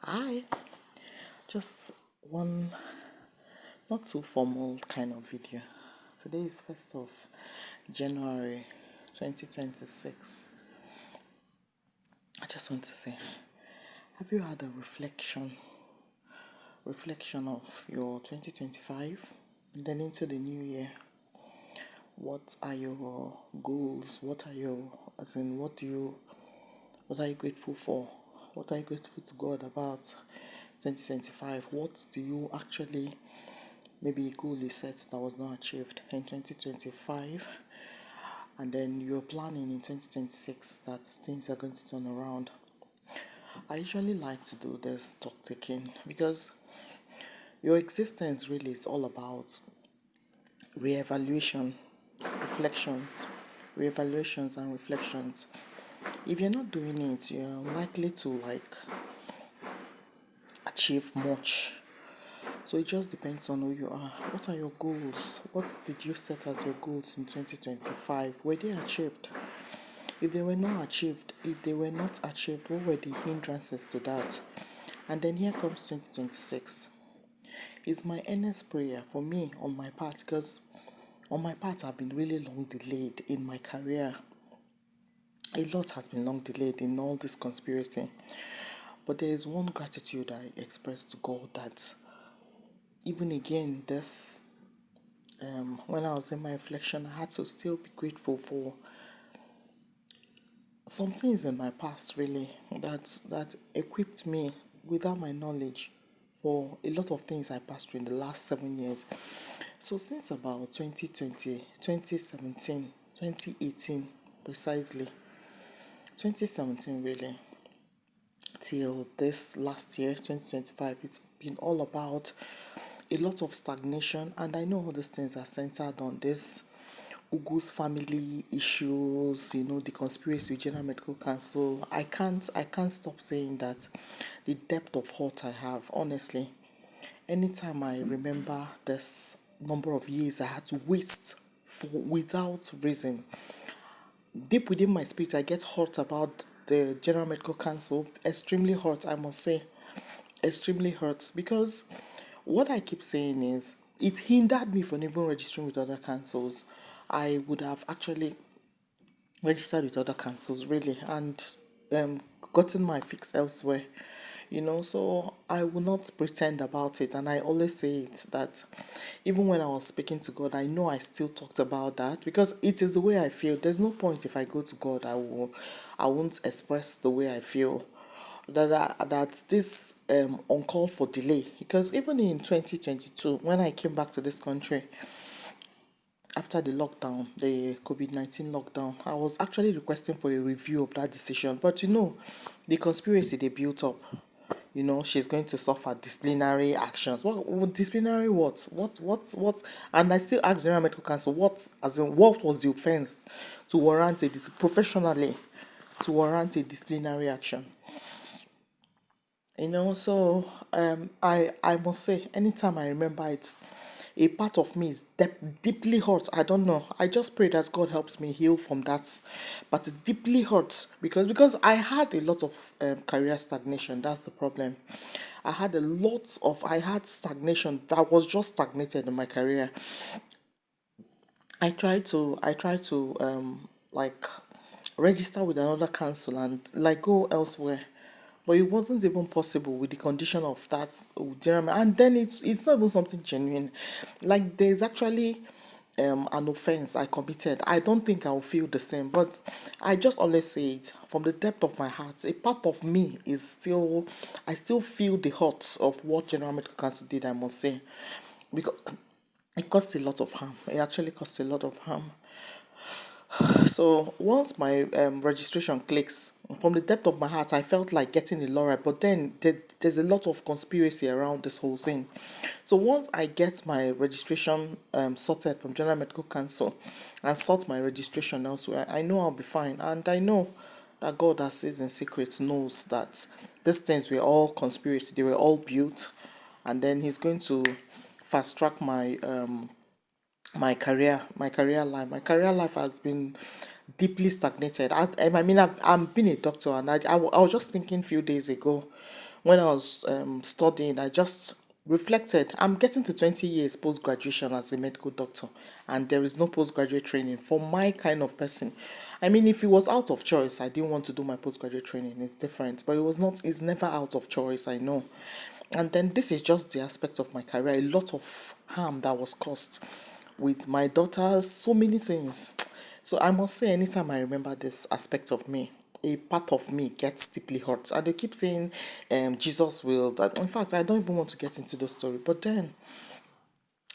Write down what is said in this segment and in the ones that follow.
Hi, just one not too formal kind of video. Today is 1st of January 2026. I just want to say, have you had a reflection of your 2025 and then into the new year? What are your goals? What are you grateful for? What are you grateful to God about 2025? What do you actually, maybe a goal you set that was not achieved in 2025, and then you're planning in 2026 that things are going to turn around? I usually like to do this stock taking because your existence really is all about reevaluation, reflections, reevaluations and reflections. If you're not doing it, you're likely to achieve much. So it just depends on who you are. What are your goals? What did you set as your goals in 2025? Were they achieved? If they were not achieved, what were the hindrances to that? And then here comes 2026. It's my earnest prayer for me on my part, because on my part I've been really long delayed in my career. A lot has been long delayed in all this conspiracy. But there is one gratitude I express to God, that even again this when I was in my reflection, I had to still be grateful for some things in my past, really, that equipped me without my knowledge for a lot of things I passed through in the last 7 years. So since about 2020, 2017, 2018, precisely 2017 really, till this last year 2025, it's been all about a lot of stagnation. And I know all these things are centered on this Ugu's family issues, the conspiracy with General Medical Council. I can't stop saying that the depth of hurt I have, honestly. Anytime I remember this number of years I had to waste for without reason, deep within my spirit I get hurt about the General Medical Council. Extremely hurt, I must say. Extremely hurt, because what I keep saying is it hindered me from even registering with other councils. I would have actually registered with other councils, really, and gotten my fix elsewhere. So I will not pretend about it, and I always say it, that even when I was speaking to God, I know I still talked about that, because it is the way I feel. There's no point if I go to God, I won't express the way I feel. That this uncalled for delay, because even in 2022, when I came back to this country after the lockdown, the COVID-19 lockdown, I was actually requesting for a review of that decision. But the conspiracy they built up, she's going to suffer disciplinary actions. What disciplinary what? What? And I still asked General Medical Council, what was the offense to warrant professionally, to warrant a disciplinary action? So I must say, anytime I remember it, a part of me is deeply hurt. I don't know. I just pray that God helps me heal from that, but it deeply hurt, because I had a lot of career stagnation. That's the problem. I had stagnation. I was just stagnated in my career. I tried to like register with another council and go elsewhere, but it wasn't even possible with the condition of that general. And then it's not even something genuine. Like, there's actually an offense I committed. I don't think I'll feel the same, but I just always say it from the depth of my heart. A part of me is still, I still feel the hurt of what General Medical Council did, I must say, because it caused a lot of harm. It actually caused a lot of harm. So once my registration clicks, from the depth of my heart, I felt like getting a lawyer. But then there's a lot of conspiracy around this whole thing. So once I get my registration sorted from General Medical Council and sort my registration elsewhere, I know I'll be fine. And I know that God that sees in secret knows that these things were all conspiracy. They were all built. And then He's going to fast track my career life. My career life has been deeply stagnated. I mean, I'm been a doctor, and I was just thinking a few days ago when I was studying, I just reflected. I'm getting to 20 years post graduation as a medical doctor, and there is no postgraduate training for my kind of person. I mean, if it was out of choice, I didn't want to do my postgraduate training. It's different, but it was not. It's never out of choice. I know. And then this is just the aspect of my career. A lot of harm that was caused with my daughters, so many things. So I must say, anytime I remember this aspect of me, a part of me gets deeply hurt. And they keep saying, Jesus will. That in fact, I don't even want to get into the story. But then,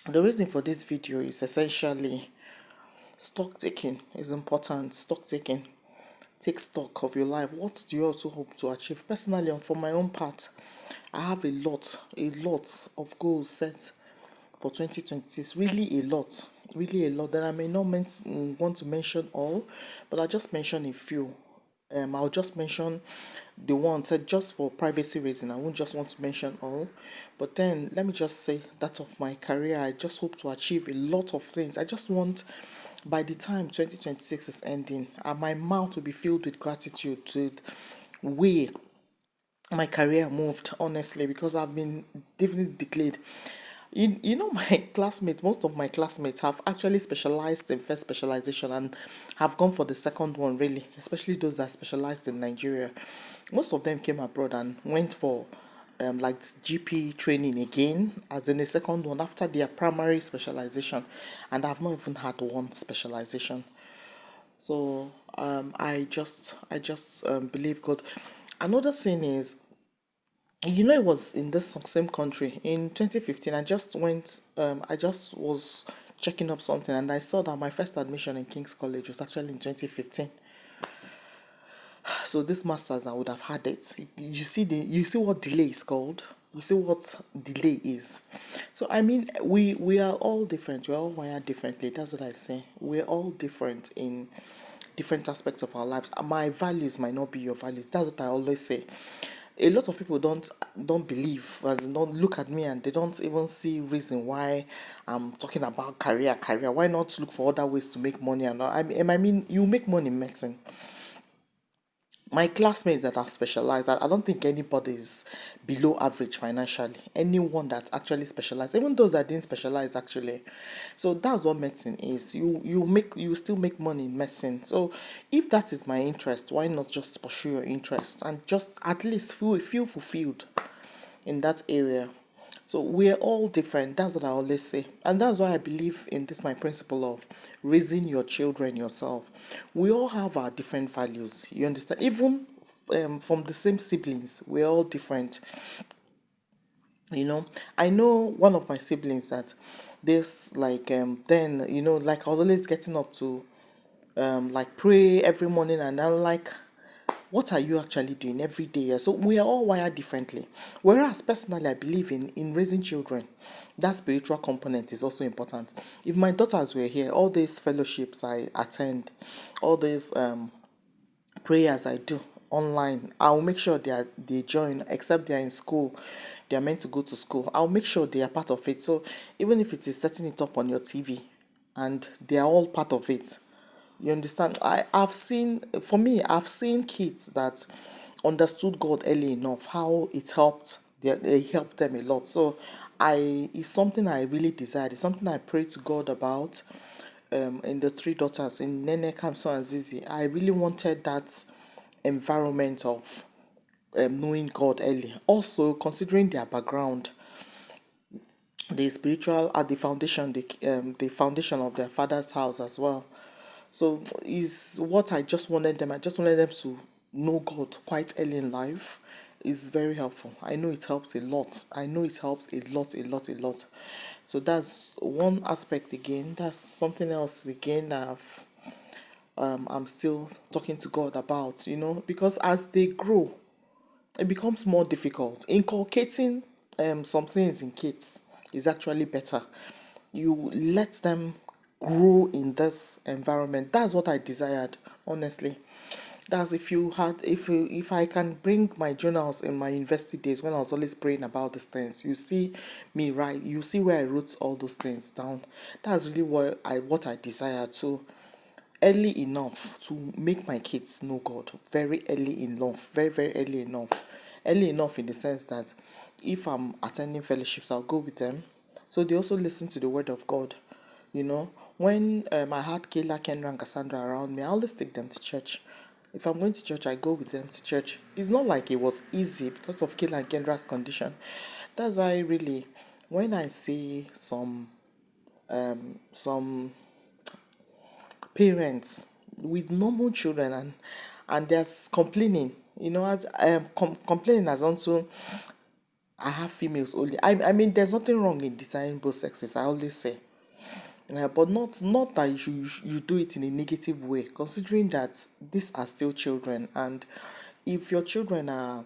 the reason for this video is essentially stock taking is important. Stock taking. Take stock of your life. What do you also hope to achieve? Personally, and for my own part, I have a lot of goals set for 2026. Really a lot that I may not want to mention all, but I'll just mention a few. I'll just mention the ones said just for privacy reason. I won't just want to mention all, but then let me just say that of my career, I just hope to achieve a lot of things. I just want by the time 2026 is ending, my mouth will be filled with gratitude to way my career moved, honestly, because I've been definitely declared. You know, my classmates, most of my classmates have actually specialized in first specialization and have gone for the second one, really, especially those that specialized in Nigeria. Most of them came abroad and went for like GP training again, as in the second one after their primary specialization, and I've not even had one specialization. So I just believe God. Another thing is, you know, it was in this same country in 2015. I just was checking up something, and I saw that my first admission in King's College was actually in 2015. So this masters, I would have had it. You see what delay is called. You see what delay is. So I mean, we are all different. We're all wired differently. That's what I say. We're all different in different aspects of our lives. My values might not be your values. That's what I always say. A lot of people don't believe, as in don't look at me, and they don't even see reason why I'm talking about career. Why not look for other ways to make money? And all? I mean, you make money in medicine. My classmates that are specialized, I don't think anybody is below average financially. Anyone that actually specialized, even those that didn't specialize actually. So that's what medicine is. You still make money in medicine. So if that is my interest, why not just pursue your interest and just at least feel fulfilled in that area. So we're all different. That's what I always say. And that's why I believe in this my principle of raising your children yourself. We all have our different values. You understand? Even from the same siblings, we're all different. You know, I know one of my siblings that this like then like I was always getting up to like pray every morning, and I'm like, what are you actually doing every day? So we are all wired differently. Whereas personally, I believe in raising children. That spiritual component is also important. If my daughters were here, all these fellowships I attend, all these prayers I do online, I'll make sure they join, except they are in school, they are meant to go to school. I'll make sure they are part of it. So even if it is setting it up on your TV, and they are all part of it. You understand? I've seen, for me, I've seen kids that understood God early enough, how it helped them a lot. So it's something I really desired. It's something I prayed to God about in the three daughters, in Nene, Kamso, and Zizi. I really wanted that environment of knowing God early. Also, considering their background, the spiritual at the foundation, the foundation of their father's house as well. So is what I just wanted them. I just wanted them to know God quite early in life. Is very helpful. I know it helps a lot. I know it helps a lot. So that's one aspect again. That's something else again that I'm still talking to God about, because as they grow, it becomes more difficult. Inculcating some things in kids is actually better. You let them grow in this environment. That's what I desired, honestly. That's if I can bring my journals in my university days when I was always praying about these things, you see me right, you see where I wrote all those things down. That's really what I desired. So early enough to make my kids know God. Very early enough, very, very early enough. Early enough in the sense that if I'm attending fellowships, I'll go with them. So they also listen to the word of God. You know, when I had Kayla, Kendra, and Cassandra around me, I always take them to church. If I'm going to church, I go with them to church. It's not like it was easy because of Kayla and Kendra's condition. That's why really, when I see some parents with normal children and they're complaining, I am complaining as onto I have females only. I mean, there's nothing wrong in desiring both sexes. I always say, but not that you do it in a negative way, considering that these are still children, and if your children are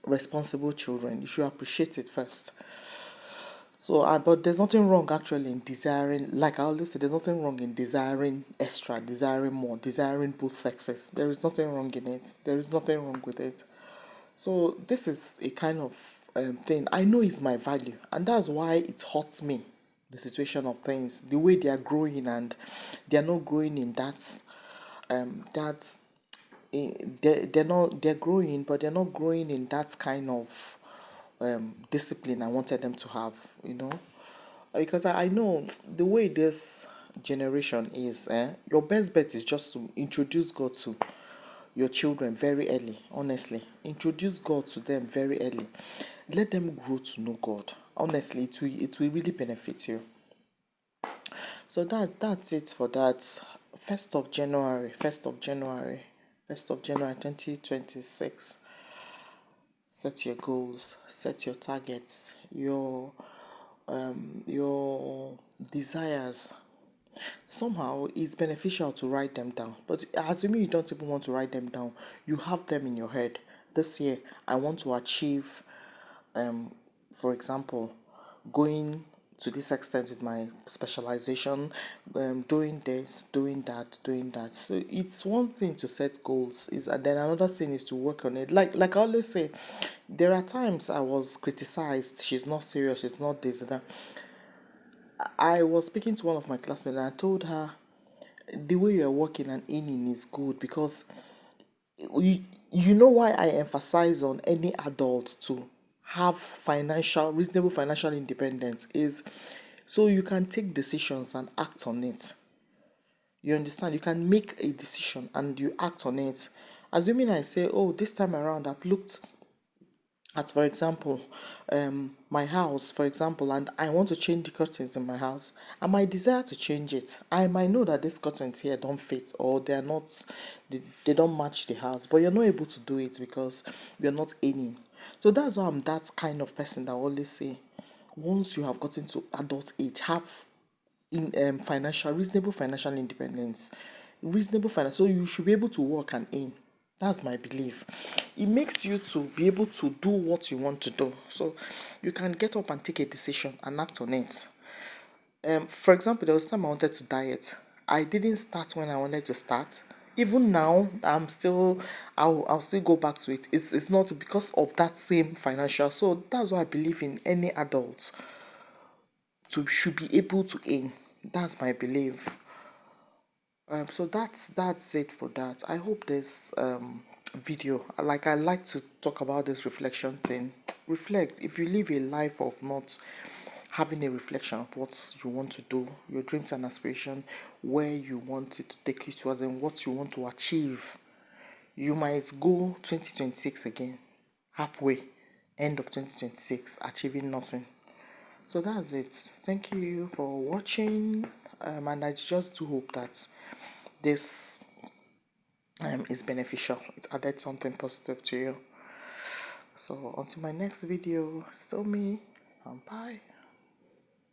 responsible children, you should appreciate it first. So, but there's nothing wrong actually in desiring, like I always say, there's nothing wrong in desiring extra, desiring more, desiring both sexes. There is nothing wrong in it. There is nothing wrong with it. So, this is a kind of thing. I know it's my value, and that's why it hurts me, the situation of things, the way they are growing, and they are not growing in that they're growing, but they're not growing in that kind of discipline I wanted them to have, because I know the way this generation is, your best bet is just to introduce God to your children very early. Honestly, introduce God to them very early. Let them grow to know God. Honestly, it will really benefit you. So that's it for that. 1st of January 2026. Set your goals, set your targets, your desires. Somehow it's beneficial to write them down, but assuming you don't even want to write them down, you have them in your head. This year I want to achieve, for example, going to this extent with my specialization, doing this, doing that. So it's one thing to set goals, is and then another thing is to work on it. Like I always say, there are times I was criticized. She's not serious. She's not this and that. I was speaking to one of my classmates and I told her the way you're working and earning is good, because you know why I emphasize on any adult to have reasonable financial independence is so you can take decisions and act on it. You understand? You can make a decision and you act on it. Assuming I say, oh, this time around I've looked at, for example, my house, for example, and I want to change the curtains in my house, and my desire to change it, I might know that these curtains here don't fit, or they're not, they don't match the house, but you're not able to do it because you're not earning. So that's why I'm that kind of person that always say, once you have gotten to adult age, have in reasonable financial independence, so you should be able to work and earn. That's my belief. It makes you to be able to do what you want to do, so you can get up and take a decision and act on it. For example, there was time I wanted to diet. I didn't start when I wanted to start. Even now, I'll still go back to it. It's not because of that same financial. So that's why I believe in any adult to should be able to earn. That's my belief. So that's it for that. I hope this video, like I like to talk about this reflection thing. Reflect. If you live a life of not having a reflection of what you want to do, your dreams and aspiration, where you want it to take you towards, and what you want to achieve, you might go 2026 again, halfway, end of 2026, achieving nothing. So that's it. Thank you for watching, and I just do hope that this is beneficial. It's added something positive to you. So until my next video, still me, and bye.